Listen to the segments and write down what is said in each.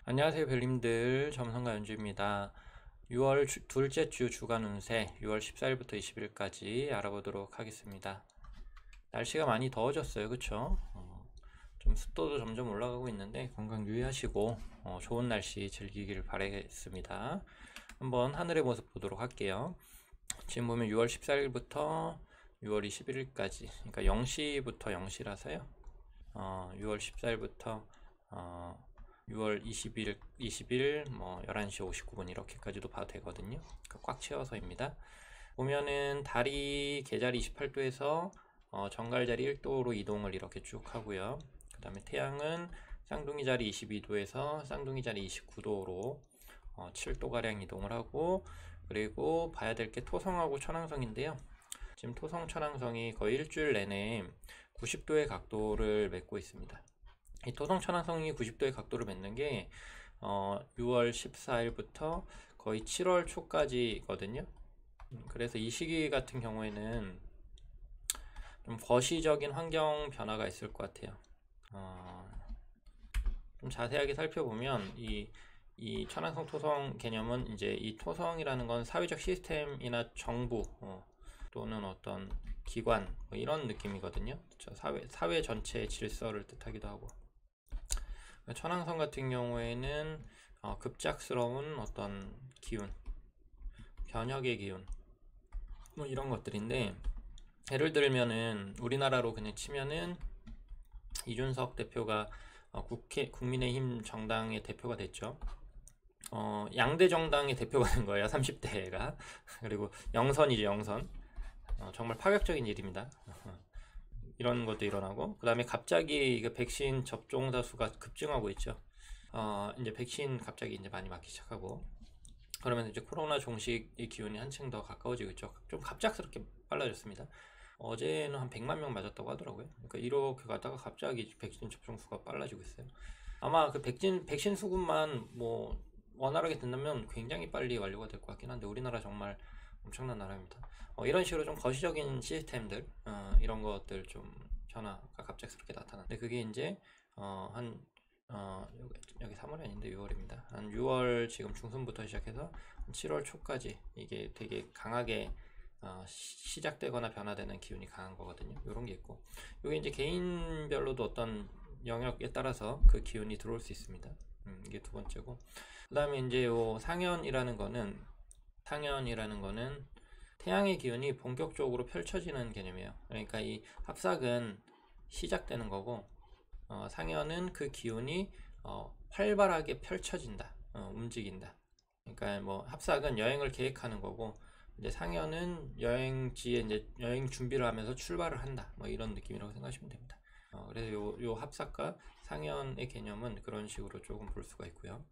안녕하세요 별님들, 점성가 연주입니다. 6월 둘째 주 주간 운세 6월 14일부터 20일까지 알아보도록 하겠습니다. 날씨가 많이 더워졌어요, 그쵸? 좀 습도도 점점 올라가고 있는데 건강 유의하시고 좋은 날씨 즐기길 바라겠습니다. 한번 하늘의 모습 보도록 할게요. 지금 보면 6월 14일부터 6월 21일까지, 그러니까 0시부터 0시라서요. 6월 14일부터 6월 20일 뭐 11시 59분 이렇게까지도 봐도 되거든요. 그러니까 꽉 채워서입니다. 보면은 달이 계자리 28도에서 정갈자리 1도로 이동을 이렇게 쭉 하고요. 그 다음에 태양은 쌍둥이 자리 22도에서 쌍둥이 자리 29도로 7도가량 이동을 하고, 그리고 봐야 될 게 토성하고 천왕성인데요. 지금 토성 천왕성이 거의 일주일 내내 90도의 각도를 맺고 있습니다. 이 토성 천왕성이 90도의 각도를 맺는 게 6월 14일부터 거의 7월 초까지거든요. 그래서 이 시기 같은 경우에는 좀 거시적인 환경 변화가 있을 것 같아요. 좀 자세하게 살펴보면 이 천왕성 토성 개념은 이제 이 토성이라는 건 사회적 시스템이나 정부 또는 어떤 기관 뭐 이런 느낌이거든요. 사회 전체의 질서를 뜻하기도 하고, 천왕성 같은 경우에는 급작스러운 어떤 기운, 변혁의 기운 뭐 이런 것들인데, 예를 들면은 우리나라로 그냥 치면은 이준석 대표가 국민의힘 정당의 대표가 됐죠. 양대 정당의 대표가 된 거예요, 30대가. 그리고 영선이죠, 영선. 정말 파격적인 일입니다. 이런 것도 일어나고, 그 다음에 갑자기 그 백신 접종자 수가 급증하고 있죠. 이제 백신 갑자기 이제 많이 맞기 시작하고, 그러면 이제 코로나 종식의 기운이 한층 더 가까워지고 있죠. 좀 갑작스럽게 빨라졌습니다. 어제는 한 100만 명 맞았다고 하더라고요. 그러니까 이렇게 가다가 갑자기 백신 접종 수가 빨라지고 있어요. 아마 그 백신 수급만 뭐 원활하게 된다면 굉장히 빨리 완료가 될 것 같긴 한데, 우리나라 정말 엄청난 나라입니다. 이런 식으로 좀 거시적인 시스템들, 이런 것들 좀 변화가 갑작스럽게 나타나는데, 그게 이제 한 여기 3월이 아닌데 6월입니다. 한 6월 지금 중순부터 시작해서 7월 초까지 이게 되게 강하게 시작되거나 변화되는 기운이 강한 거거든요. 이런 게 있고, 이게 이제 개인별로도 어떤 영역에 따라서 그 기운이 들어올 수 있습니다. 이게 두 번째고, 그 다음에 이제 요 상현이라는 거는 태양의 기운이 본격적으로 펼쳐지는 개념이에요. 그러니까 이 합삭은 시작되는 거고, 상현은 그 기운이 활발하게 펼쳐진다, 움직인다. 그러니까 뭐 합삭은 여행을 계획하는 거고, 이제 상현은 여행지에 이제 여행 준비를 하면서 출발을 한다, 뭐 이런 느낌이라고 생각하시면 됩니다. 그래서 요 합삭과 상현의 개념은 그런 식으로 조금 볼 수가 있고요.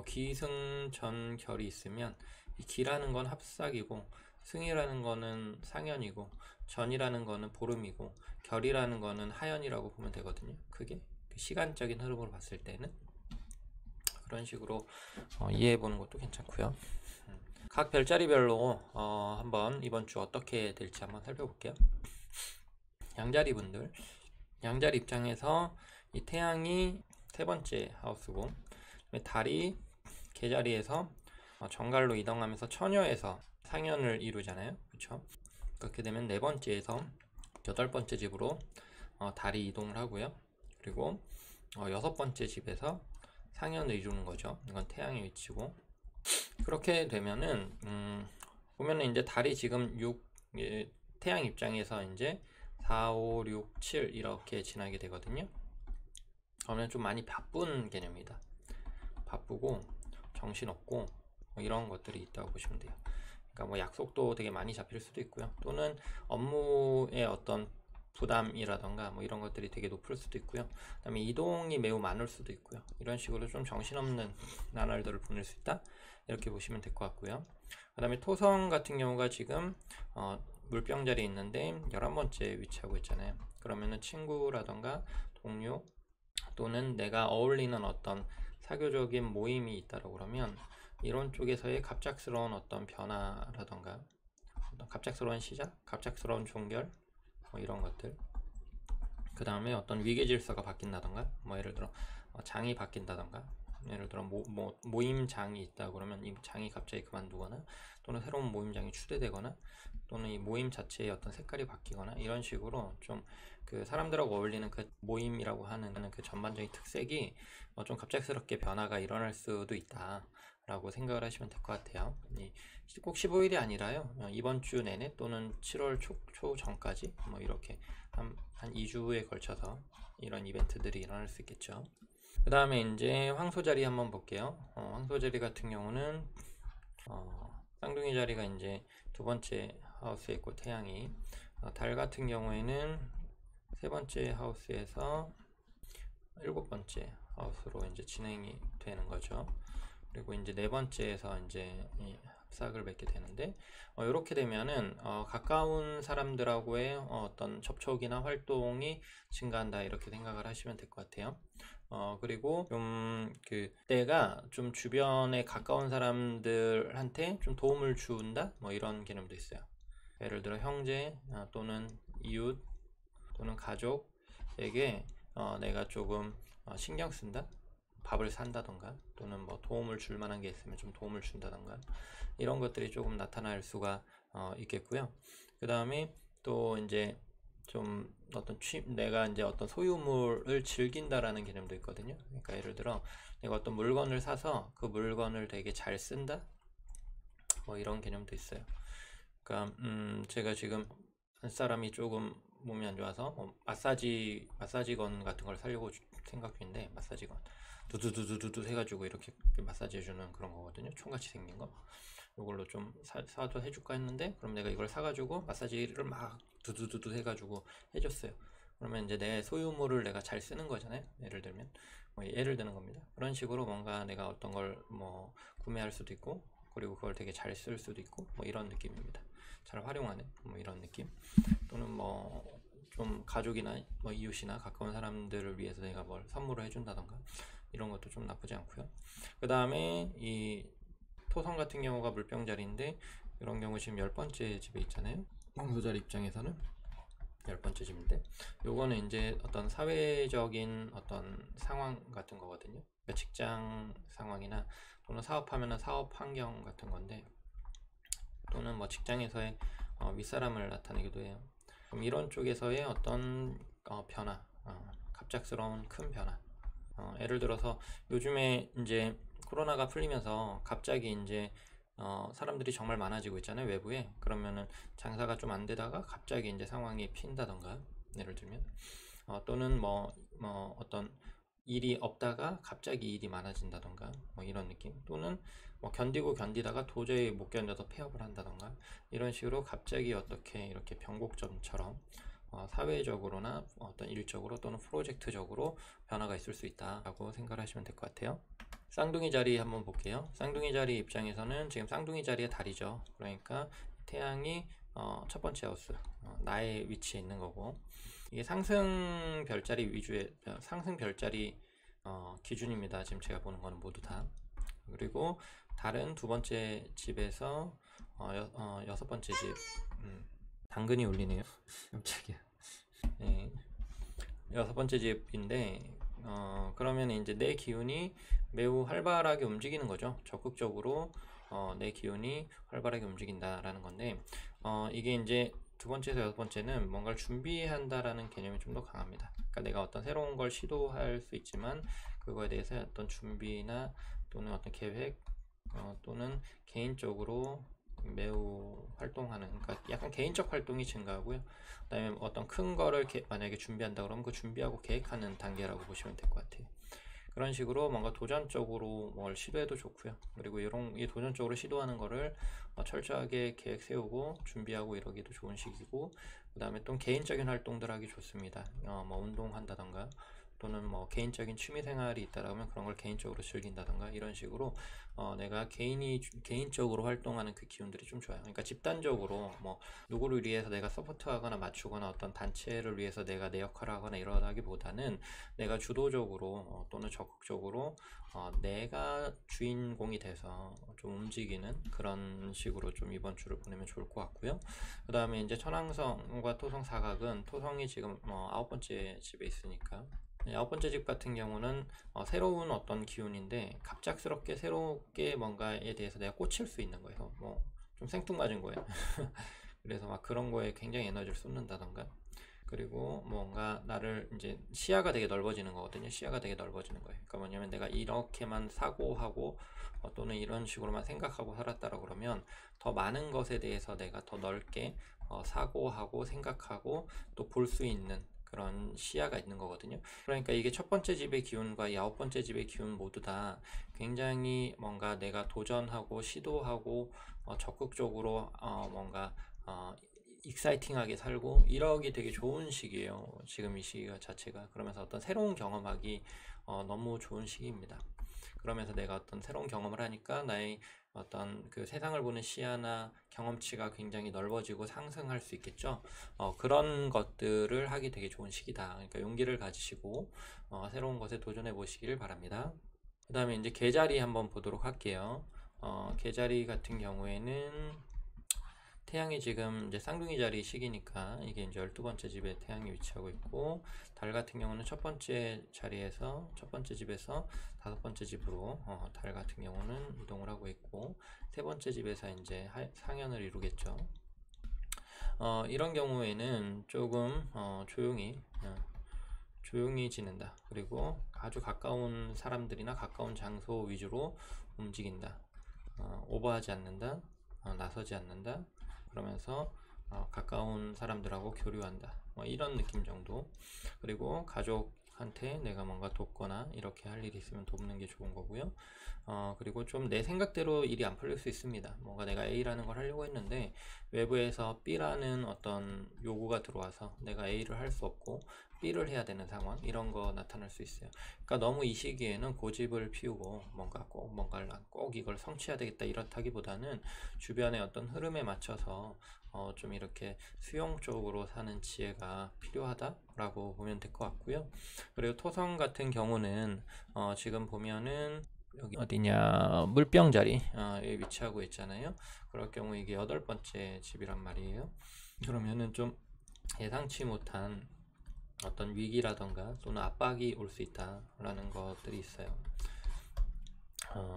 기승전결이 있으면, 이 기라는 건 합삭이고, 승이라는 거는 상현이고, 전이라는 거는 보름이고, 결이라는 거는 하현이라고 보면 되거든요. 그게 시간적인 흐름으로 봤을 때는 그런 식으로 이해해 보는 것도 괜찮고요. 각 별자리별로 한번 이번 주 어떻게 될지 한번 살펴볼게요. 양자리 분들, 양자리 입장에서 이 태양이 세 번째 하우스고, 달이 계자리에서 정갈로 이동하면서 처녀에서 상현을 이루잖아요, 그렇죠? 그렇게 되면 네 번째에서 여덟 번째 집으로 달이 이동을 하고요. 그리고 여섯 번째 집에서 상현을 이루는 거죠. 이건 태양의 위치고, 그렇게 되면은 보면은 이제 달이 지금 태양 입장에서 이제 4, 5, 6, 7 이렇게 지나게 되거든요. 그러면 좀 많이 바쁜 개념이다. 바쁘고 정신없고 뭐 이런 것들이 있다고 보시면 돼요. 그러니까 뭐 약속도 되게 많이 잡힐 수도 있고요. 또는 업무의 어떤 부담이라던가 뭐 이런 것들이 되게 높을 수도 있고요. 그다음에 이동이 매우 많을 수도 있고요. 이런 식으로 좀 정신없는 나날들을 보낼 수 있다, 이렇게 보시면 될 것 같고요. 그 다음에 토성 같은 경우가 지금 물병 자리에 있는데 11번째 위치하고 있잖아요. 그러면은 친구라던가 동료 또는 내가 어울리는 어떤 사교적인 모임이 있다고 그러면, 이런 쪽에서의 갑작스러운 어떤 변화라던가 어떤 갑작스러운 시작, 갑작스러운 종결, 뭐 이런 것들, 그 다음에 어떤 위계 질서가 바뀐다던가, 뭐 예를 들어 장이 바뀐다던가, 예를 들어 모임장이 있다 그러면 이 장이 갑자기 그만두거나, 또는 새로운 모임장이 추대되거나, 또는 이 모임 자체의 어떤 색깔이 바뀌거나, 이런 식으로 좀 그 사람들하고 어울리는 그 모임이라고 하는 그 전반적인 특색이 좀 갑작스럽게 변화가 일어날 수도 있다 라고 생각을 하시면 될 것 같아요. 꼭 15일이 아니라요, 이번 주 내내 또는 7월 초 전까지 뭐 이렇게 한 2주에 걸쳐서 이런 이벤트들이 일어날 수 있겠죠. 그 다음에 이제 황소자리 한번 볼게요. 황소자리 같은 경우는 쌍둥이 자리가 이제 두 번째 하우스에 있고, 태양이 달 같은 경우에는 세 번째 하우스에서 일곱 번째 하우스로 이제 진행이 되는 거죠. 그리고 이제 네 번째에서 이제 합삭을 맺게 되는데, 이렇게 되면은 가까운 사람들하고의 어떤 접촉이나 활동이 증가한다, 이렇게 생각을 하시면 될 것 같아요. 그리고 좀 때가 좀 주변에 가까운 사람들한테 좀 도움을 준다, 뭐 이런 개념도 있어요. 예를 들어 형제 또는 이웃 또는 가족에게 내가 조금 신경 쓴다, 밥을 산다던가, 또는 뭐 도움을 줄 만한 게 있으면 좀 도움을 준다던가, 이런 것들이 조금 나타날 수가 있겠고요. 그 다음에 또 이제 좀 내가 이제 어떤 소유물을 즐긴다라는 개념도 있거든요. 그러니까 예를 들어 내가 어떤 물건을 사서 그 물건을 되게 잘 쓴다, 뭐 이런 개념도 있어요. 그러니까 제가 지금 한 사람이 조금 몸이 안 좋아서 마사지건 같은 걸 사려고 생각 중인데, 마사지건 두두두두두 해가지고 이렇게 마사지 해주는 그런 거거든요. 총같이 생긴 거. 이걸로 좀 사도 해줄까 했는데, 그럼 내가 이걸 사가지고 마사지를 막 두두두두 해가지고 해줬어요. 그러면 이제 내 소유물을 내가 잘 쓰는 거잖아요. 예를 들면 예를 드는 겁니다. 그런 식으로 뭔가 내가 어떤 걸 뭐 구매할 수도 있고, 그리고 그걸 되게 잘 쓸 수도 있고, 뭐 이런 느낌입니다. 잘 활용하는 뭐 이런 느낌. 또는 뭐 좀 가족이나 뭐 이웃이나 가까운 사람들을 위해서 내가 뭘 선물을 해준다던가, 이런 것도 좀 나쁘지 않고요. 그 다음에 이 토성 같은 경우가 물병자리인데, 이런 경우 지금 10번째 집에 있잖아요. 황소자리 입장에서는 10번째 집인데, 요거는 이제 어떤 사회적인 어떤 상황 같은 거거든요. 그러니까 직장 상황이나 또는 사업하면은 사업 환경 같은 건데, 또는 뭐 직장에서의 윗사람을 나타내기도 해요. 그럼 이런 쪽에서의 어떤 변화, 갑작스러운 큰 변화, 예를 들어서 요즘에 이제 코로나가 풀리면서 갑자기 이제 사람들이 정말 많아지고 있잖아요, 외부에. 그러면은 장사가 좀 안 되다가 갑자기 이제 상황이 핀다던가, 예를 들면 또는 뭐 어떤 일이 없다가 갑자기 일이 많아진다던가, 뭐 이런 느낌. 또는 뭐 견디다가 도저히 못 견뎌서 폐업을 한다던가, 이런 식으로 갑자기 어떻게 이렇게 변곡점처럼 사회적으로나 어떤 일적으로 또는 프로젝트적으로 변화가 있을 수 있다라고 생각을 하시면 될 것 같아요. 쌍둥이 자리 한번 볼게요. 쌍둥이 자리 입장에서는 지금 쌍둥이 자리의 달이죠. 그러니까 태양이 첫 번째 하우스, 나의 위치에 있는 거고, 이게 상승 별자리 위주의 상승 별자리 기준입니다. 지금 제가 보는 거는 모두 다. 그리고 달은 두 번째 집에서 여섯 번째 집. 당근이 울리네요. 깜짝이야. 네, 여섯 번째 집인데, 그러면 이제 내 기운이 매우 활발하게 움직이는 거죠. 적극적으로 내 기운이 활발하게 움직인다라는 건데, 이게 이제 두 번째에서 여섯 번째는 뭔가를 준비한다라는 개념이 좀 더 강합니다. 그러니까 내가 어떤 새로운 걸 시도할 수 있지만, 그거에 대해서 어떤 준비나 또는 어떤 계획, 또는 개인적으로 매우 활동하는, 그러니까 약간 개인적 활동이 증가하고요. 그 다음에 어떤 큰 거를 만약에 준비한다 그러면 그 준비하고 계획하는 단계라고 보시면 될 것 같아요. 그런 식으로 뭔가 도전적으로 뭘 시도해도 좋고요. 그리고 이 도전적으로 시도하는 거를 철저하게 계획 세우고 준비하고 이러기도 좋은 시기고, 그 다음에 또 개인적인 활동들 하기 좋습니다. 뭐 운동한다던가, 또는 뭐 개인적인 취미 생활이 있다라면 그런 걸 개인적으로 즐긴다던가, 이런 식으로 내가 개인적으로 활동하는 그 기운들이 좀 좋아요. 그러니까 집단적으로 뭐 누구를 위해서 내가 서포트하거나 맞추거나 어떤 단체를 위해서 내가 내 역할을 하거나 이러다기보다는 내가 주도적으로 또는 적극적으로 내가 주인공이 돼서 좀 움직이는 그런 식으로 좀 이번 주를 보내면 좋을 것 같고요. 그 다음에 이제 천왕성과 토성 사각은, 토성이 지금 9번째 집에 있으니까 아홉 번째 집 같은 경우는 새로운 어떤 기운인데 갑작스럽게 새롭게 뭔가에 대해서 내가 꽂힐 수 있는 거예요. 뭐 좀 생뚱맞은 거예요. 그래서 막 그런 거에 굉장히 에너지를 쏟는다던가, 그리고 뭔가 나를 이제 시야가 되게 넓어지는 거거든요. 시야가 되게 넓어지는 거예요. 그러니까 뭐냐면 내가 이렇게만 사고하고 또는 이런 식으로만 생각하고 살았다라 그러면 더 많은 것에 대해서 내가 더 넓게 사고하고 생각하고 또 볼 수 있는 그런 시야가 있는 거거든요. 그러니까 이게 첫 번째 집의 기운과 이 아홉 번째 집의 기운 모두 다 굉장히 뭔가 내가 도전하고 시도하고 적극적으로 뭔가 익사이팅하게 살고 이러기 되게 좋은 시기예요. 지금 이 시기가 자체가. 그러면서 어떤 새로운 경험하기 너무 좋은 시기입니다. 그러면서 내가 어떤 새로운 경험을 하니까 나의 어떤 그 세상을 보는 시야나 경험치가 굉장히 넓어지고 상승할 수 있겠죠. 그런 것들을 하기 되게 좋은 시기다. 그러니까 용기를 가지시고 새로운 것에 도전해 보시길 바랍니다. 그 다음에 이제 계자리 한번 보도록 할게요. 계자리 같은 경우에는 태양이 지금 이제 쌍둥이 자리 시기니까 이게 이제 12번째 집에 태양이 위치하고 있고, 달 같은 경우는 첫 번째 자리에서 첫 번째 집에서 다섯 번째 집으로 달 같은 경우는 이동을 하고 있고, 세 번째 집에서 이제 상현을 이루겠죠. 이런 경우에는 조금 조용히 지낸다. 그리고 아주 가까운 사람들이나 가까운 장소 위주로 움직인다. 오버하지 않는다. 나서지 않는다. 그러면서 가까운 사람들하고 교류한다. 뭐 이런 느낌 정도. 그리고 가족한테 내가 뭔가 돕거나 이렇게 할 일이 있으면 돕는 게 좋은 거고요. 그리고 좀 내 생각대로 일이 안 풀릴 수 있습니다. 뭔가 내가 A라는 걸 하려고 했는데 외부에서 B라는 어떤 요구가 들어와서 내가 A를 할 수 없고 B를 해야 되는 상황, 이런 거 나타날 수 있어요. 그러니까 너무 이 시기에는 고집을 피우고 뭔가를 꼭 이걸 성취해야 되겠다 이렇다기보다는 주변의 어떤 흐름에 맞춰서 좀 이렇게 수용적으로 사는 지혜가 필요하다라고 보면 될 것 같고요. 그리고 토성 같은 경우는 지금 보면은 여기 어디냐, 물병 자리 에 위치하고 있잖아요. 그럴 경우 이게 여덟 번째 집이란 말이에요. 그러면은 좀 예상치 못한 어떤 위기라던가 또는 압박이 올 수 있다라는 것들이 있어요.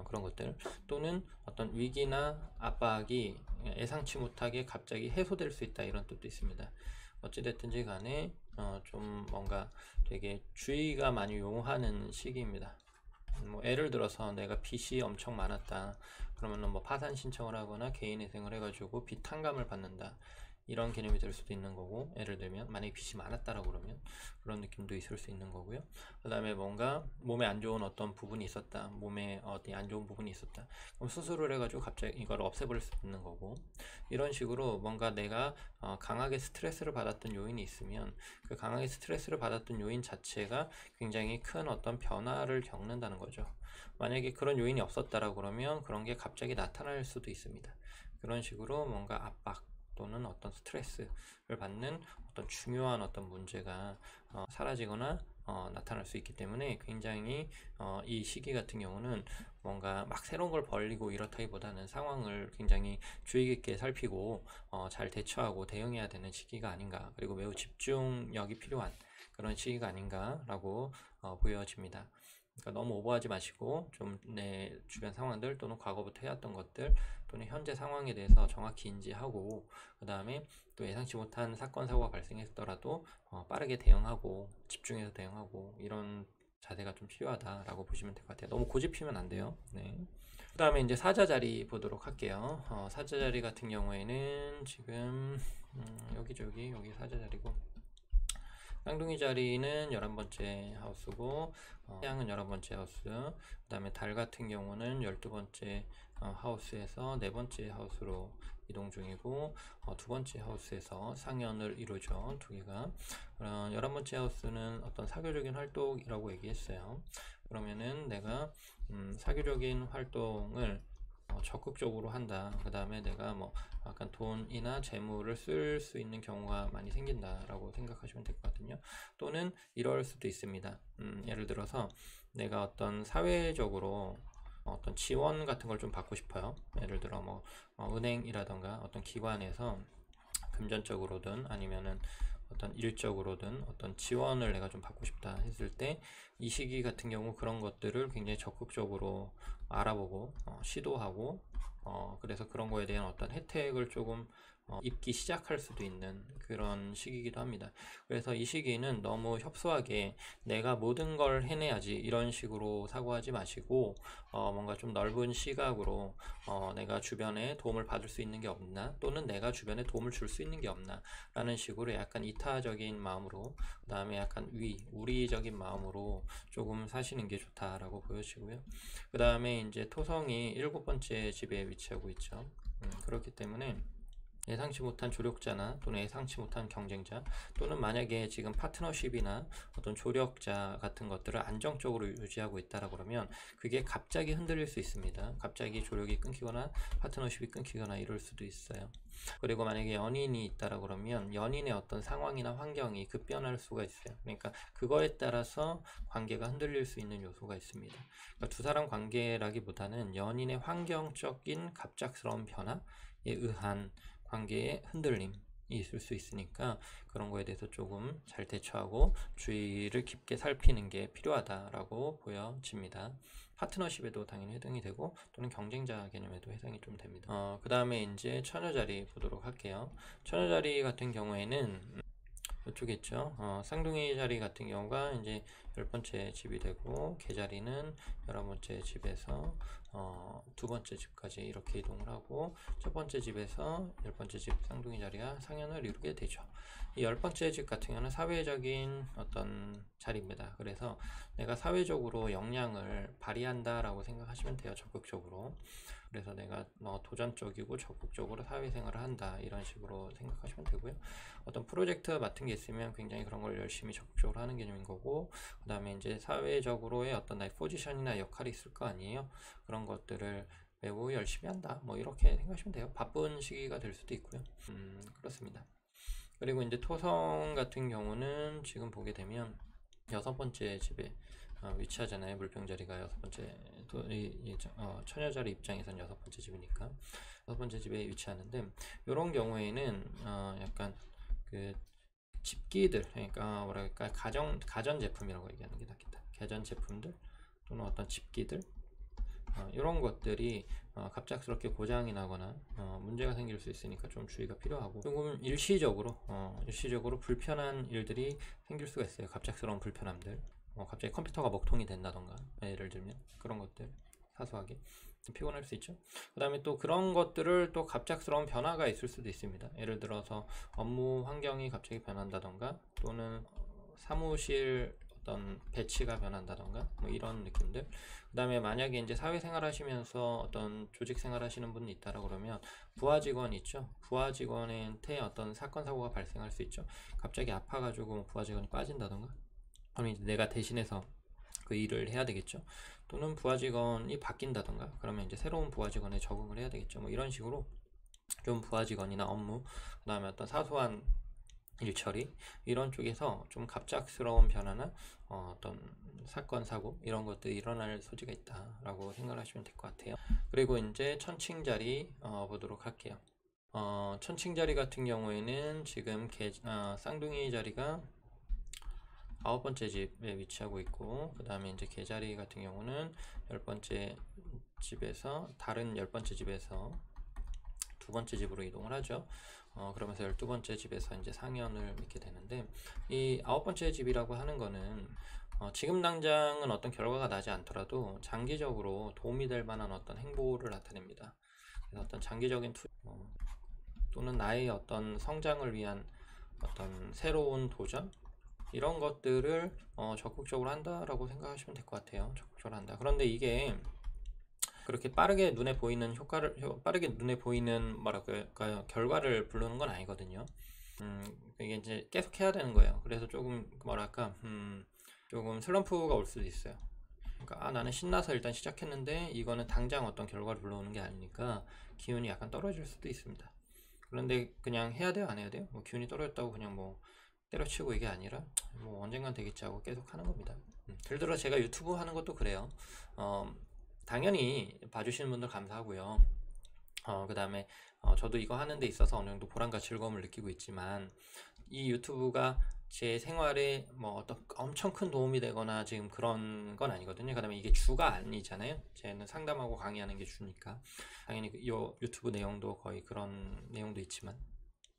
그런 것들, 또는 어떤 위기나 압박이 예상치 못하게 갑자기 해소될 수 있다, 이런 뜻도 있습니다. 어찌됐든지 간에 좀 뭔가 되게 주의가 많이 요하는 시기입니다. 뭐 예를 들어서 내가 빚이 엄청 많았다 그러면은 뭐 파산 신청을 하거나 개인회생을 해가지고 빚 탕감을 받는다, 이런 개념이 될 수도 있는 거고, 예를 들면 만약에 빚이 많았다라고 그러면 그런 느낌도 있을 수 있는 거고요. 그 다음에 뭔가 몸에 안 좋은 어떤 부분이 있었다, 몸에 어디 안 좋은 부분이 있었다, 그럼 수술을 해가지고 갑자기 이걸 없애버릴 수도 있는 거고, 이런 식으로 뭔가 내가 강하게 스트레스를 받았던 요인이 있으면 그 강하게 스트레스를 받았던 요인 자체가 굉장히 큰 어떤 변화를 겪는다는 거죠. 만약에 그런 요인이 없었다라고 그러면 그런 게 갑자기 나타날 수도 있습니다. 그런 식으로 뭔가 압박 또는 어떤 스트레스를 받는 어떤 중요한 어떤 문제가 사라지거나 나타날 수 있기 때문에 굉장히 이 시기 같은 경우는 뭔가 막 새로운 걸 벌리고 이렇다기보다는 상황을 굉장히 주의 깊게 살피고 잘 대처하고 대응해야 되는 시기가 아닌가, 그리고 매우 집중력이 필요한 그런 시기가 아닌가라고 보여집니다. 그러니까 너무 오버하지 마시고 좀 내 주변 상황들 또는 과거부터 해왔던 것들 또는 현재 상황에 대해서 정확히 인지하고, 그 다음에 또 예상치 못한 사건 사고가 발생했더라도 빠르게 대응하고 집중해서 대응하고, 이런 자세가 좀 필요하다라고 보시면 될 것 같아요. 너무 고집피면 안 돼요. 네. 그 다음에 이제 사자 자리 보도록 할게요. 사자 자리 같은 경우에는 지금 여기 사자 자리고, 쌍둥이 자리는 11번째 하우스고, 태양은 11번째 하우스, 그 다음에 달 같은 경우는 12번째 하우스에서 4번째 하우스로 이동 중이고, 두 번째 하우스에서 상연을 이루죠. 두 개가. 11번째 하우스는 어떤 사교적인 활동이라고 얘기했어요. 그러면은 내가 사교적인 활동을 적극적으로 한다. 그 다음에 내가 뭐 약간 돈이나 재물을 쓸 수 있는 경우가 많이 생긴다라고 생각하시면 될 것 같거든요. 또는 이럴 수도 있습니다. 예를 들어서 내가 어떤 사회적으로 어떤 지원 같은 걸 좀 받고 싶어요. 예를 들어 뭐 은행이라던가 어떤 기관에서 금전적으로든 아니면은 어떤 일적으로든 어떤 지원을 내가 좀 받고 싶다 했을 때 이 시기 같은 경우 그런 것들을 굉장히 적극적으로 알아보고 시도하고 그래서 그런 거에 대한 어떤 혜택을 조금 입기 시작할 수도 있는 그런 시기이기도 합니다. 그래서 이 시기는 너무 협소하게 내가 모든 걸 해내야지 이런 식으로 사고하지 마시고 뭔가 좀 넓은 시각으로 내가 주변에 도움을 받을 수 있는 게 없나, 또는 내가 주변에 도움을 줄 수 있는 게 없나 라는 식으로 약간 이타적인 마음으로, 그 다음에 약간 우리적인 마음으로 조금 사시는 게 좋다라고 보여지고요. 그 다음에 이제 토성이 7번째 집에 위치하고 있죠. 그렇기 때문에 예상치 못한 조력자나 또는 예상치 못한 경쟁자, 또는 만약에 지금 파트너십이나 어떤 조력자 같은 것들을 안정적으로 유지하고 있다라 그러면 그게 갑자기 흔들릴 수 있습니다. 갑자기 조력이 끊기거나 파트너십이 끊기거나 이럴 수도 있어요. 그리고 만약에 연인이 있다라 그러면 연인의 어떤 상황이나 환경이 급변할 수가 있어요. 그러니까 그거에 따라서 관계가 흔들릴 수 있는 요소가 있습니다. 그러니까 두 사람 관계라기보다는 연인의 환경적인 갑작스러운 변화에 의한 관계의 흔들림이 있을 수 있으니까 그런 거에 대해서 조금 잘 대처하고 주의를 깊게 살피는 게 필요하다라고 보여집니다. 파트너십에도 당연히 해당이 되고 또는 경쟁자 개념에도 해당이 좀 됩니다. 그 다음에 이제 처녀자리 보도록 할게요. 처녀자리 같은 경우에는 이쪽에 있죠. 쌍둥이 자리 같은 경우가 이제 10번째 집이 되고, 개자리는 11번째 집에서 두 번째 집까지 이렇게 이동을 하고, 첫 번째 집에서 10번째 집 쌍둥이 자리가 상연을 이루게 되죠. 이 10번째 집 같은 경우는 사회적인 어떤 자리입니다. 그래서 내가 사회적으로 역량을 발휘한다 라고 생각하시면 돼요. 적극적으로. 그래서 내가 도전적이고 적극적으로 사회생활을 한다 이런 식으로 생각하시면 되고요. 어떤 프로젝트 맡은 게 있으면 굉장히 그런 걸 열심히 적극적으로 하는 개념인 거고, 그 다음에 이제 사회적으로의 어떤 나의 포지션이나 역할이 있을 거 아니에요. 그런 것들을 매우 열심히 한다 뭐 이렇게 생각하시면 돼요. 바쁜 시기가 될 수도 있고요. 그렇습니다. 그리고 이제 토성 같은 경우는 지금 보게 되면 6번째 집에 위치하잖아요. 물병자리가 6번째 처녀자리 입장에선 6번째 집이니까 6번째 집에 위치하는데, 이런 경우에는 약간 그 집기들, 그러니까 뭐랄까 가전 제품이라고 얘기하는 게 낫겠다. 가전 제품들 또는 어떤 집기들, 이런 것들이 갑작스럽게 고장이 나거나 문제가 생길 수 있으니까 좀 주의가 필요하고, 조금 일시적으로 불편한 일들이 생길 수가 있어요. 갑작스러운 불편함들, 갑자기 컴퓨터가 먹통이 된다던가, 예를 들면 그런 것들 사소하게 피곤할 수 있죠. 그 다음에 또 그런 것들을 또 갑작스러운 변화가 있을 수도 있습니다. 예를 들어서 업무 환경이 갑자기 변한다던가, 또는 사무실 어떤 배치가 변한다던가 뭐 이런 느낌들. 그 다음에 만약에 이제 사회생활 하시면서 어떤 조직생활 하시는 분이 있다라 그러면 부하 직원 있죠. 부하 직원한테 어떤 사건 사고가 발생할 수 있죠. 갑자기 아파가지고 부하 직원이 빠진다던가, 그럼 이제 내가 대신해서 그 일을 해야 되겠죠. 또는 부하 직원이 바뀐다던가, 그러면 이제 새로운 부하 직원에 적응을 해야 되겠죠. 뭐 이런 식으로 좀 부하 직원이나 업무, 그 다음에 어떤 사소한 일처리 이런 쪽에서 좀 갑작스러운 변화나 어떤 사건 사고 이런 것들이 일어날 소지가 있다라고 생각을 하시면 될 것 같아요. 그리고 이제 천칭자리 보도록 할게요. 천칭자리 같은 경우에는 지금 쌍둥이 자리가 9번째 집에 위치하고 있고, 그 다음에 이제 개자리 같은 경우는 10번째 집에서 다른 10번째 집에서 두 번째 집으로 이동을 하죠. 그러면서 12번째 집에서 이제 상연을 맺게 되는데, 이 9번째 집이라고 하는 거는 지금 당장은 어떤 결과가 나지 않더라도 장기적으로 도움이 될 만한 어떤 행보를 나타냅니다. 그래서 어떤 장기적인 또는 나의 어떤 성장을 위한 어떤 새로운 도전, 이런 것들을 적극적으로 한다라고 생각하시면 될 것 같아요. 적극적으로 한다. 그런데 이게 그렇게 빠르게 눈에 보이는 뭐랄까요, 결과를 부르는 건 아니거든요. 이게 이제 계속 해야 되는 거예요. 그래서 조금 뭐랄까, 조금 슬럼프가 올 수도 있어요. 그러니까 나는 신나서 일단 시작했는데 이거는 당장 어떤 결과를 불러오는 게 아니니까 기운이 약간 떨어질 수도 있습니다. 그런데 그냥 해야 돼요, 안 해야 돼요? 뭐 기운이 떨어졌다고 그냥 뭐 때려치고 이게 아니라 뭐 언젠간 되겠지 하고 계속 하는 겁니다. 예를 들어 제가 유튜브 하는 것도 그래요. 당연히 봐주시는 분들 감사하고요. 그 다음에 저도 이거 하는 데 있어서 어느 정도 보람과 즐거움을 느끼고 있지만, 이 유튜브가 제 생활에 뭐 어떤 엄청 큰 도움이 되거나 지금 그런 건 아니거든요. 그 다음에 이게 주가 아니잖아요. 쟤는 상담하고 강의하는 게 주니까 당연히 이 유튜브 내용도 거의 그런 내용도 있지만,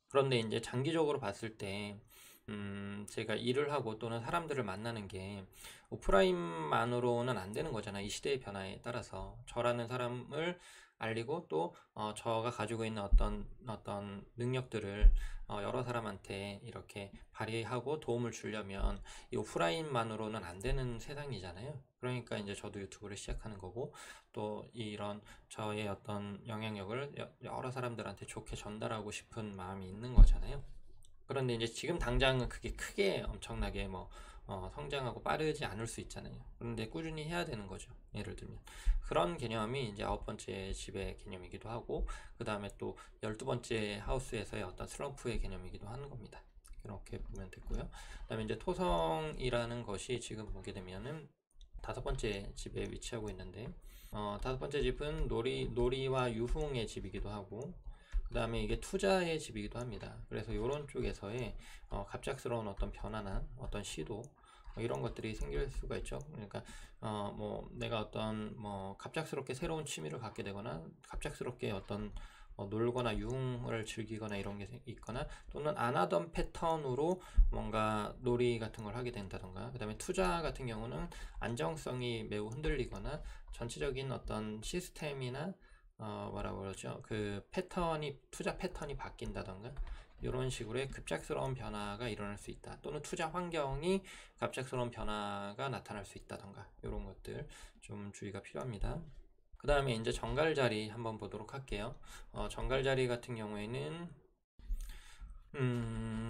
그런데 이제 장기적으로 봤을 때 제가 일을 하고 또는 사람들을 만나는 게 오프라인만으로는 안 되는 거잖아요. 이 시대의 변화에 따라서 저라는 사람을 알리고 또 저가 가지고 있는 어떤 능력들을 여러 사람한테 이렇게 발휘하고 도움을 주려면 이 오프라인만으로는 안 되는 세상이잖아요. 그러니까 이제 저도 유튜브를 시작하는 거고, 또 이런 저의 어떤 영향력을 여러 사람들한테 좋게 전달하고 싶은 마음이 있는 거잖아요. 그런데 이제 지금 당장은 그게 크게 엄청나게 뭐 성장하고 빠르지 않을 수 있잖아요. 그런데 꾸준히 해야 되는 거죠. 예를 들면 그런 개념이 이제 9번째 집의 개념이기도 하고, 그 다음에 또 12번째 하우스에서의 어떤 슬럼프의 개념이기도 하는 겁니다. 이렇게 보면 됐고요. 그 다음에 이제 토성이라는 것이 지금 보게 되면은 5번째 집에 위치하고 있는데, 5번째 집은 놀이와 유흥의 집이기도 하고, 그 다음에 이게 투자의 집이기도 합니다. 그래서 이런 쪽에서의 갑작스러운 어떤 변화나 어떤 시도, 이런 것들이 생길 수가 있죠. 그러니까 뭐 내가 어떤 뭐 갑작스럽게 새로운 취미를 갖게 되거나 갑작스럽게 어떤 놀거나 유흥을 즐기거나 이런 게 있거나, 또는 안 하던 패턴으로 뭔가 놀이 같은 걸 하게 된다던가, 그 다음에 투자 같은 경우는 안정성이 매우 흔들리거나 전체적인 어떤 시스템이나 뭐라고 그러죠? 그 패턴이, 투자 패턴이 바뀐다던가, 이런 식으로의 급작스러운 변화가 일어날 수 있다. 또는 투자 환경이 갑작스러운 변화가 나타날 수 있다던가, 이런 것들 좀 주의가 필요합니다. 그 다음에 이제 정갈자리 한번 보도록 할게요. 정갈자리 같은 경우에는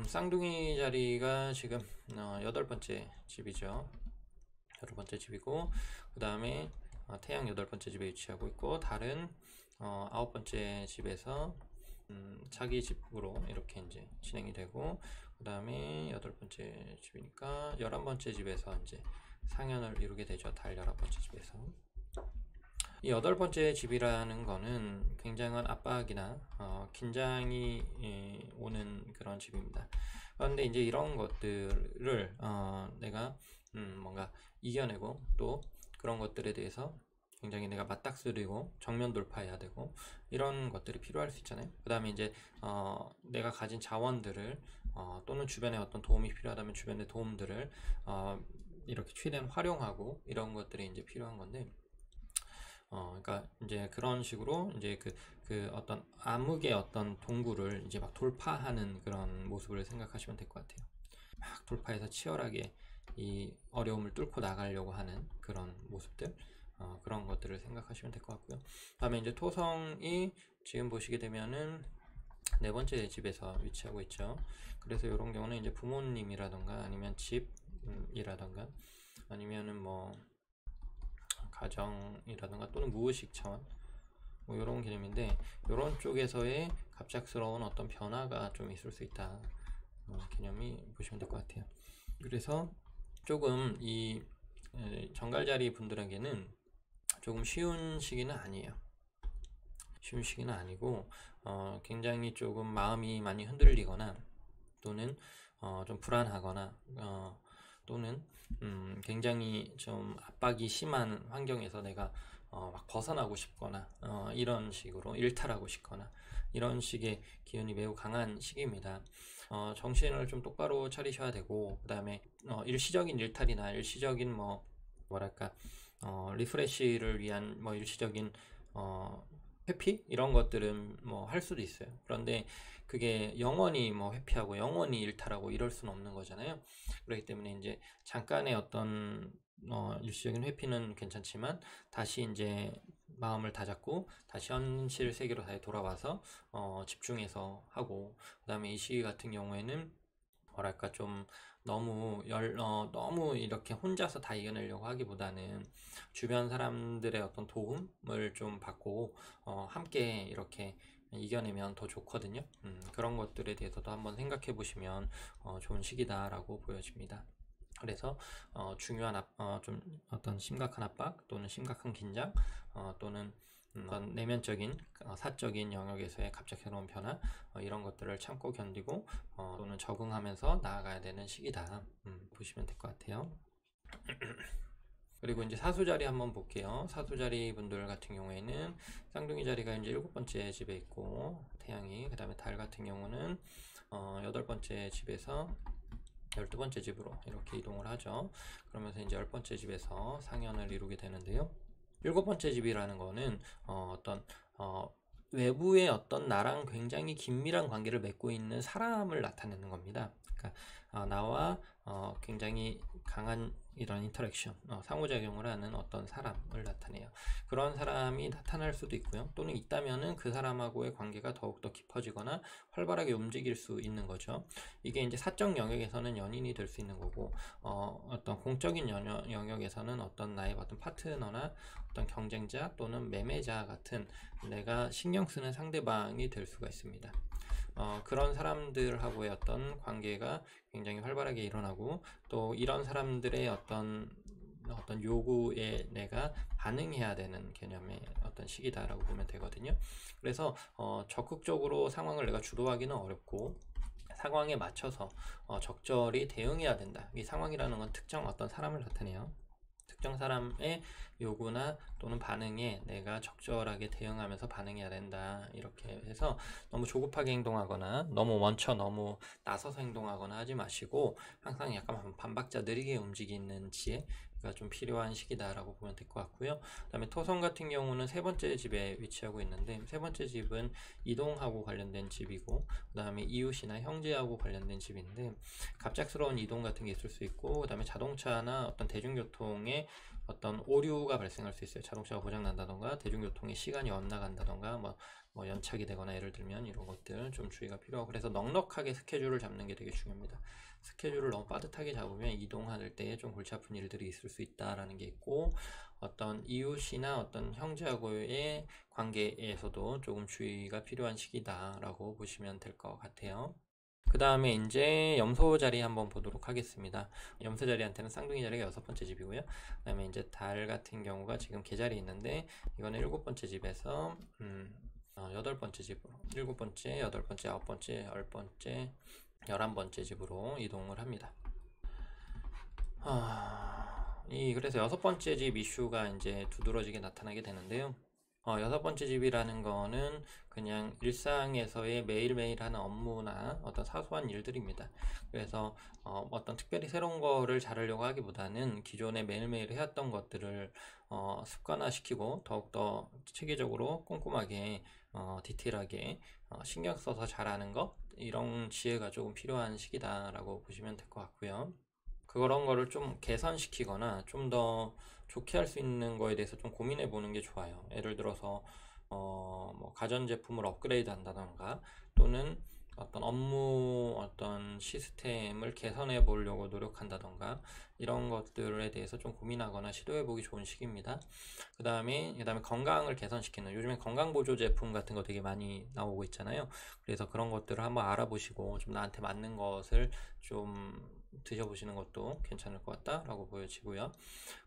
쌍둥이 자리가 지금 8번째 집이죠. 8번째 집이고, 그 다음에 태양 8번째 집에 위치하고 있고, 달은 9번째 집에서 자기 집으로 이렇게 이제 진행이 되고, 그 다음에 8번째 집이니까 11번째 집에서 이제 상연을 이루게 되죠. 달 11번째 집에서. 이 8번째 집이라는 거는 굉장한 압박이나 긴장이 오는 그런 집입니다. 그런데 이제 이런 것들을 내가 뭔가 이겨내고, 또 그런 것들에 대해서 굉장히 내가 맞닥뜨리고 정면 돌파해야 되고, 이런 것들이 필요할 수 있잖아요. 그 다음에 이제 내가 가진 자원들을 또는 주변에 어떤 도움이 필요하다면 주변의 도움들을 이렇게 최대한 활용하고, 이런 것들이 이제 필요한 건데, 그러니까 이제 그런 식으로 이제 그 어떤 암흑의 어떤 동굴을 이제 막 돌파하는 그런 모습을 생각하시면 될 것 같아요. 막 돌파해서 치열하게 이 어려움을 뚫고 나가려고 하는 그런 모습들, 그런 것들을 생각하시면 될 것 같고요. 다음에 이제 토성이 지금 보시게 되면은 4번째 집에서 위치하고 있죠. 그래서 이런 경우는 이제 부모님이라던가 아니면 집이라던가 아니면은 뭐 가정이라든가 또는 무의식 차원, 뭐 이런 개념인데, 이런 쪽에서의 갑작스러운 어떤 변화가 좀 있을 수 있다, 개념이 보시면 될 것 같아요. 그래서 조금 이 정갈자리 분들에게는 조금 쉬운 시기는 아니에요. 쉬운 시기는 아니고 굉장히 조금 마음이 많이 흔들리거나, 또는 좀 불안하거나, 또는 굉장히 좀 압박이 심한 환경에서 내가 막 벗어나고 싶거나, 이런 식으로 일탈하고 싶거나, 이런 식의 기운이 매우 강한 시기입니다. 정신을 좀 똑바로 차리셔야 되고, 그 다음에 일시적인 일탈이나 일시적인 뭐랄까 리프레시를 위한 뭐 일시적인 회피 이런 것들은 뭐 할 수도 있어요. 그런데 그게 영원히 뭐 회피하고 영원히 일탈하고 이럴 수는 없는 거잖아요. 그렇기 때문에 이제 잠깐의 어떤 일시적인 회피는 괜찮지만, 다시 이제 마음을 다잡고 다시 현실 세계로 다시 돌아와서 집중해서 하고, 그 다음에 이 시기 같은 경우에는 뭐랄까 좀 너무 이렇게 혼자서 다 이겨내려고 하기보다는 주변 사람들의 어떤 도움을 좀 받고 함께 이렇게 이겨내면 더 좋거든요. 그런 것들에 대해서도 한번 생각해 보시면 좋은 시기다라고 보여집니다. 그래서 중요한 좀 어떤 심각한 압박 또는 심각한 긴장, 또는 어떤 내면적인 사적인 영역에서의 갑작스러운 변화 이런 것들을 참고 견디고 또는 적응하면서 나아가야 되는 시기다. 보시면 될 것 같아요. 그리고 이제 사수자리 한번 볼게요. 사수자리 분들 같은 경우에는 쌍둥이 자리가 이제 7번째 집에 있고 태양이, 그 다음에 달 같은 경우는 8번째 집에서 12번째 집으로 이렇게 이동을 하죠. 그러면서 이제 10번째 집에서 상연을 이루게 되는데요. 7번째 집이라는 거는 어떤 외부의 어떤 나랑 굉장히 긴밀한 관계를 맺고 있는 사람을 나타내는 겁니다. 그러니까 나와 굉장히 강한 이런 인터랙션, 상호작용을 하는 어떤 사람을 나타내요. 그런 사람이 나타날 수도 있고요. 또는 있다면은 그 사람하고의 관계가 더욱더 깊어지거나 활발하게 움직일 수 있는 거죠. 이게 이제 사적 영역에서는 연인이 될 수 있는 거고, 어떤 공적인 영역에서는 어떤 나의 어떤 파트너나 어떤 경쟁자 또는 매매자 같은 내가 신경 쓰는 상대방이 될 수가 있습니다. 그런 사람들하고의 어떤 관계가 굉장히 활발하게 일어나고 또 이런 사람들의 어떤 요구에 내가 반응해야 되는 개념의 어떤 시기다라고 보면 되거든요. 그래서 적극적으로 상황을 내가 주도하기는 어렵고 상황에 맞춰서 적절히 대응해야 된다. 이 상황이라는 건 특정 어떤 사람을 나타내요. 특정 사람의 요구나 또는 반응에 내가 적절하게 대응하면서 반응해야 된다. 이렇게 해서 너무 조급하게 행동하거나 너무 먼저 너무 나서서 행동하거나 하지 마시고 항상 약간 반박자 느리게 움직이는 지혜가 좀 필요한 시기다라고 보면 될 것 같고요. 그 다음에 토성 같은 경우는 3번째 집에 위치하고 있는데 3번째 집은 이동하고 관련된 집이고 그 다음에 이웃이나 형제하고 관련된 집인데 갑작스러운 이동 같은 게 있을 수 있고 그 다음에 자동차나 어떤 대중교통에 어떤 오류가 발생할 수 있어요. 자동차가 고장난다던가 대중교통의 시간이 엇나간다던가 뭐 연착이 되거나 예를 들면 이런 것들 좀 주의가 필요하고 그래서 넉넉하게 스케줄을 잡는 게 되게 중요합니다. 스케줄을 너무 빠듯하게 잡으면 이동할 때 좀 골치 아픈 일들이 있을 수 있다라는 게 있고 어떤 이웃이나 어떤 형제하고의 관계에서도 조금 주의가 필요한 시기다라고 보시면 될 것 같아요. 그 다음에 이제 염소 자리 한번 보도록 하겠습니다. 염소 자리한테는 쌍둥이 자리가 6번째 집이고요. 그 다음에 이제 달 같은 경우가 지금 개자리에 있는데 이거는 7번째 집에서 8번째 집으로 7번째, 8번째, 9번째, 10번째, 11번째 집으로 이동을 합니다. 그래서 6번째 집 이슈가 이제 두드러지게 나타나게 되는데요. 6번째 집이라는 거는 그냥 일상에서의 매일매일 하는 업무나 어떤 사소한 일들입니다. 그래서 어떤 특별히 새로운 거를 잘하려고 하기보다는 기존에 매일매일 해왔던 것들을 습관화시키고 더욱더 체계적으로 꼼꼼하게 디테일하게 신경 써서 잘하는 것 이런 지혜가 조금 필요한 시기다라고 보시면 될 것 같고요. 그런 거를 좀 개선시키거나 좀 더 좋게 할 수 있는 거에 대해서 좀 고민해 보는 게 좋아요. 예를 들어서 뭐 가전제품을 업그레이드 한다던가 또는 어떤 업무 어떤 시스템을 개선해 보려고 노력한다던가 이런 것들에 대해서 좀 고민하거나 시도해 보기 좋은 시기입니다. 그 다음에 건강을 개선시키는 요즘에 건강보조 제품 같은 거 되게 많이 나오고 있잖아요. 그래서 그런 것들을 한번 알아보시고 좀 나한테 맞는 것을 좀 드셔보시는 것도 괜찮을 것 같다라고 보여지고요.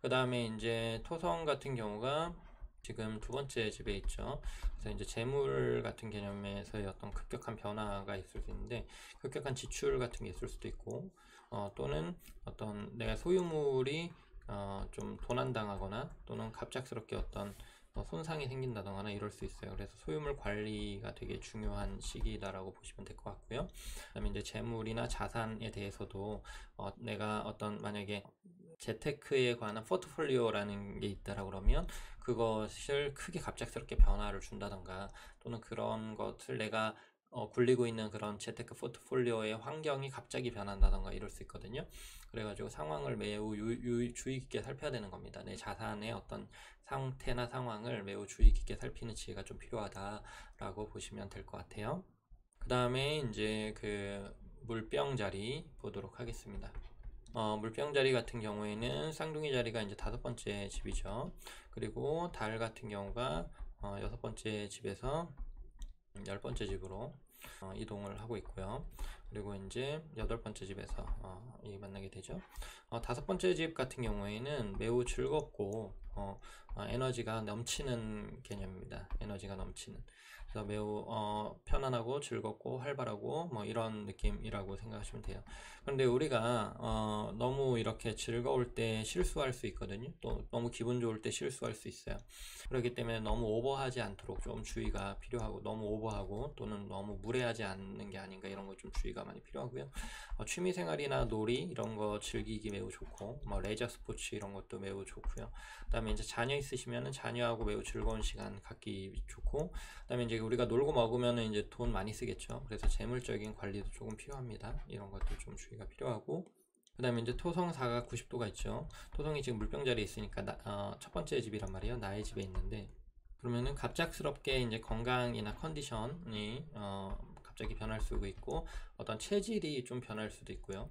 그 다음에 이제 토성 같은 경우가 지금 2번째 집에 있죠. 그래서 이제 재물 같은 개념에서의 어떤 급격한 변화가 있을 수 있는데 급격한 지출 같은 게 있을 수도 있고 또는 어떤 내가 소유물이 좀 도난당하거나 또는 갑작스럽게 어떤 손상이 생긴다거나 이럴 수 있어요. 그래서 소유물 관리가 되게 중요한 시기다라고 보시면 될 것 같고요. 그다음에 이제 재물이나 자산에 대해서도 내가 어떤 만약에 재테크에 관한 포트폴리오라는 게 있다라고 그러면 그것을 크게 갑작스럽게 변화를 준다던가 또는 그런 것을 내가 굴리고 있는 그런 재테크 포트폴리오의 환경이 갑자기 변한다던가 이럴 수 있거든요. 그래가지고 상황을 매우 주의 깊게 살펴야 되는 겁니다. 내 자산의 어떤 상태나 상황을 매우 주의 깊게 살피는 지혜가 좀 필요하다라고 보시면 될 것 같아요. 그 다음에 이제 그 물병 자리 보도록 하겠습니다. 물병 자리 같은 경우에는 쌍둥이 자리가 이제 5번째 집이죠. 그리고 달 같은 경우가 6번째 집에서 10번째 집으로 이동을 하고 있고요. 그리고 이제 8번째 집에서 만나게 되죠. 5번째 집 같은 경우에는 매우 즐겁고 에너지가 넘치는 개념입니다. 에너지가 넘치는. 그래서 매우 편안하고 즐겁고 활발하고 뭐 이런 느낌이라고 생각하시면 돼요. 그런데 우리가 너무 이렇게 즐거울 때 실수할 수 있거든요. 또 너무 기분 좋을 때 실수할 수 있어요. 그렇기 때문에 너무 오버하지 않도록 좀 주의가 필요하고, 너무 오버하고 또는 너무 무례하지 않는 게 아닌가, 이런 거 좀 주의가 많이 필요하고요. 취미생활이나 놀이 이런 거 즐기기 매우 좋고, 뭐 레저 스포츠 이런 것도 매우 좋고요. 그다음에 이제 자녀 있으시면은 자녀하고 매우 즐거운 시간 갖기 좋고, 그다음에 이제 우리가 놀고 먹으면은 이제 돈 많이 쓰겠죠. 그래서 재물적인 관리도 조금 필요합니다. 이런 것도 좀 주의가 필요하고, 그 다음에 이제 토성 사각 90도가 있죠. 토성이 지금 물병 자리에 있으니까 첫 번째 집이란 말이에요. 나의 집에 있는데, 그러면은 갑작스럽게 이제 건강이나 컨디션이 갑자기 변할 수도 있고, 어떤 체질이 좀 변할 수도 있고요.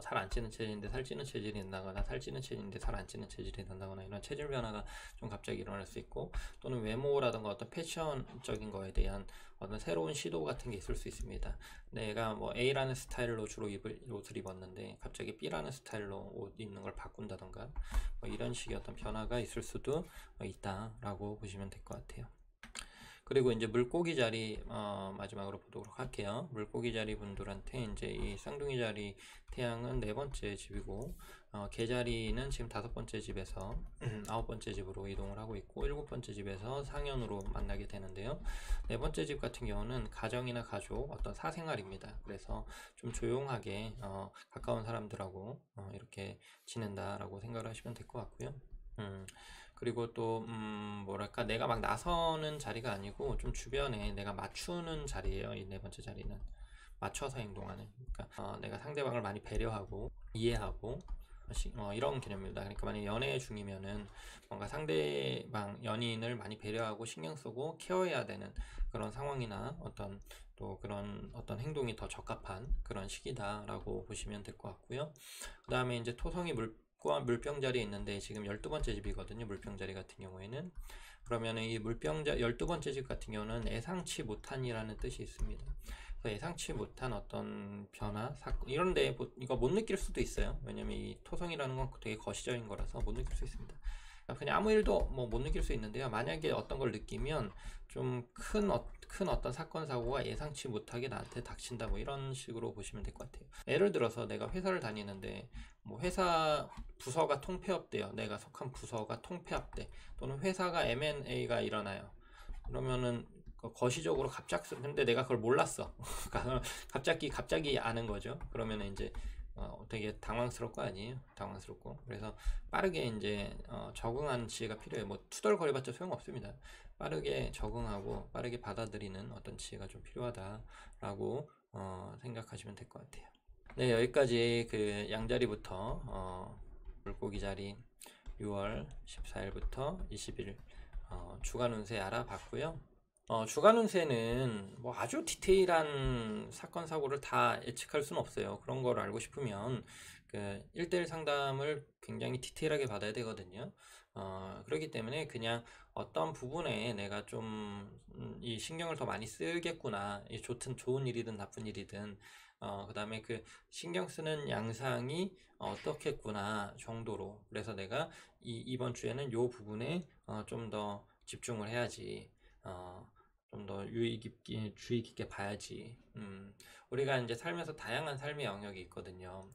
살 안 찌는 체질인데 살찌는 체질이 된다거나, 살찌는 체질인데 살 안 찌는 체질이 된다거나, 이런 체질 변화가 좀 갑자기 일어날 수 있고, 또는 외모라든가 어떤 패션적인 거에 대한 어떤 새로운 시도 같은 게 있을 수 있습니다. 내가 뭐 A라는 스타일로 주로 옷을 입었는데 갑자기 B라는 스타일로 옷 입는 걸 바꾼다던가, 뭐 이런 식의 어떤 변화가 있을 수도 있다라고 보시면 될 것 같아요. 그리고 이제 물고기 자리 마지막으로 보도록 할게요. 물고기 자리 분들한테 이제 이 쌍둥이 자리 태양은 네 번째 집이고, 개 자리는 지금 다섯 번째 집에서 아홉 번째 집으로 이동을 하고 있고, 일곱 번째 집에서 상현으로 만나게 되는데요. 네 번째 집 같은 경우는 가정이나 가족, 어떤 사생활입니다. 그래서 좀 조용하게 가까운 사람들하고 이렇게 지낸다라고 생각을 하시면 될 것 같고요. 그리고 또 뭐랄까, 내가 막 나서는 자리가 아니고 좀 주변에 내가 맞추는 자리예요. 이 네 번째 자리는 맞춰서 행동하는, 그러니까 내가 상대방을 많이 배려하고 이해하고 이런 개념입니다. 그러니까 만약 연애 중이면은 뭔가 상대방 연인을 많이 배려하고 신경 쓰고 케어해야 되는 그런 상황이나 또 그런 어떤 행동이 더 적합한 그런 시기다라고 보시면 될 것 같고요. 그 다음에 이제 토성이 물병 자리에 있는데 지금 12번째 집이거든요. 물병 자리 같은 경우에는. 그러면은 이 물병 12번째 집 같은 경우는 예상치 못한이라는 뜻이 있습니다. 그래서 예상치 못한 어떤 변화, 사건, 이런데 이거 못 느낄 수도 있어요. 왜냐면 이 토성이라는 건 되게 거시적인 거라서 못 느낄 수 있습니다. 그냥 아무 일도 뭐 못 느낄 수 있는데요. 만약에 어떤 걸 느끼면 좀 큰 어떤 사건 사고가 예상치 못하게 나한테 닥친다, 뭐 이런 식으로 보시면 될 것 같아요. 예를 들어서 내가 회사를 다니는데 뭐 회사 부서가 통폐합돼요. 내가 속한 부서가 통폐합돼. 또는 회사가 M&A가 일어나요. 그러면은 거시적으로 근데 내가 그걸 몰랐어. 갑자기 아는 거죠. 그러면은 이제 되게 당황스러울 거 아니에요. 당황스럽고. 그래서 빠르게 이제 적응하는 지혜가 필요해요. 뭐 투덜거려봤자 소용없습니다. 빠르게 적응하고 빠르게 받아들이는 어떤 지혜가 좀 필요하다라고 생각하시면 될 것 같아요. 네, 여기까지 그 양자리부터 물고기 자리 6월 14일부터 20일 주간 운세 알아봤고요. 주간 운세는 뭐 아주 디테일한 사건 사고를 다 예측할 수는 없어요. 그런 걸 알고 싶으면 그 1대1 상담을 굉장히 디테일하게 받아야 되거든요. 그렇기 때문에 그냥 어떤 부분에 내가 좀 이 신경을 더 많이 쓰겠구나, 이 좋은 일이든 나쁜 일이든 그 다음에 그 신경 쓰는 양상이 어떻겠구나 정도로, 그래서 내가 이번 주에는 요 부분에 좀 더 집중을 해야지, 좀 더 주의 깊게 봐야지. 우리가 이제 살면서 다양한 삶의 영역이 있거든요.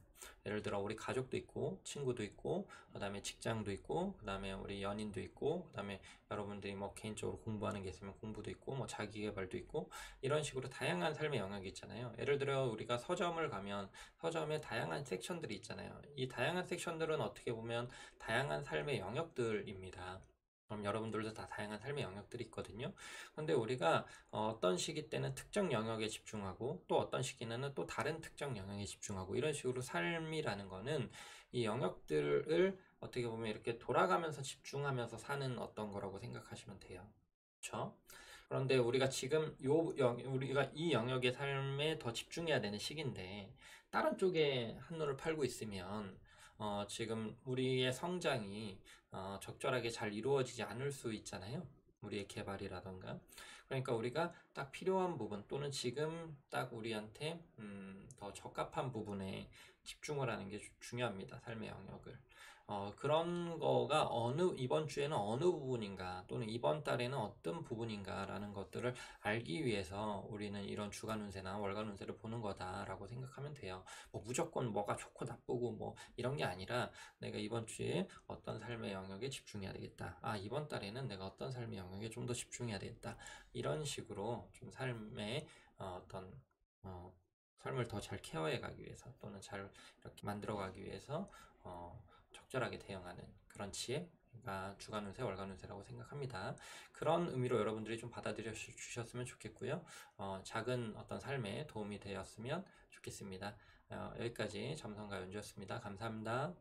예를 들어 우리 가족도 있고 친구도 있고, 그 다음에 직장도 있고, 그 다음에 우리 연인도 있고, 그 다음에 여러분들이 뭐 개인적으로 공부하는 게 있으면 공부도 있고, 뭐 자기계발도 있고, 이런 식으로 다양한 삶의 영역이 있잖아요. 예를 들어 우리가 서점을 가면 서점에 다양한 섹션들이 있잖아요. 이 다양한 섹션들은 어떻게 보면 다양한 삶의 영역들입니다. 그럼 여러분들도 다 다양한 삶의 영역들이 있거든요. 근데 우리가 어떤 시기 때는 특정 영역에 집중하고, 또 어떤 시기는 또 다른 특정 영역에 집중하고, 이런 식으로 삶이라는 거는 이 영역들을 어떻게 보면 이렇게 돌아가면서 집중하면서 사는 어떤 거라고 생각하시면 돼요. 그렇죠? 그런데 우리가 지금 우리가 이 영역의 삶에 더 집중해야 되는 시기인데, 다른 쪽에 한눈을 팔고 있으면 지금 우리의 성장이 적절하게 잘 이루어지지 않을 수 있잖아요. 우리의 개발이라던가. 그러니까 우리가 딱 필요한 부분, 또는 지금 딱 우리한테 더 적합한 부분에 집중을 하는 게 중요합니다. 삶의 영역을. 그런 거가 이번 주에는 어느 부분인가, 또는 이번 달에는 어떤 부분인가 라는 것들을 알기 위해서 우리는 이런 주간 운세나 월간 운세를 보는 거다라고 생각하면 돼요. 뭐 무조건 뭐가 좋고 나쁘고 뭐 이런 게 아니라, 내가 이번 주에 어떤 삶의 영역에 집중해야 되겠다. 이번 달에는 내가 어떤 삶의 영역에 좀 더 집중해야 되겠다. 이런 식으로 좀 삶의 어떤 삶을 더 잘 케어해 가기 위해서, 또는 잘 이렇게 만들어 가기 위해서 적절하게 대응하는 그런 지혜가 주간 운세, 월간 운세라고 생각합니다. 그런 의미로 여러분들이 좀 받아들여 주셨으면 좋겠고요. 작은 어떤 삶에 도움이 되었으면 좋겠습니다. 여기까지 점성가 연주였습니다. 감사합니다.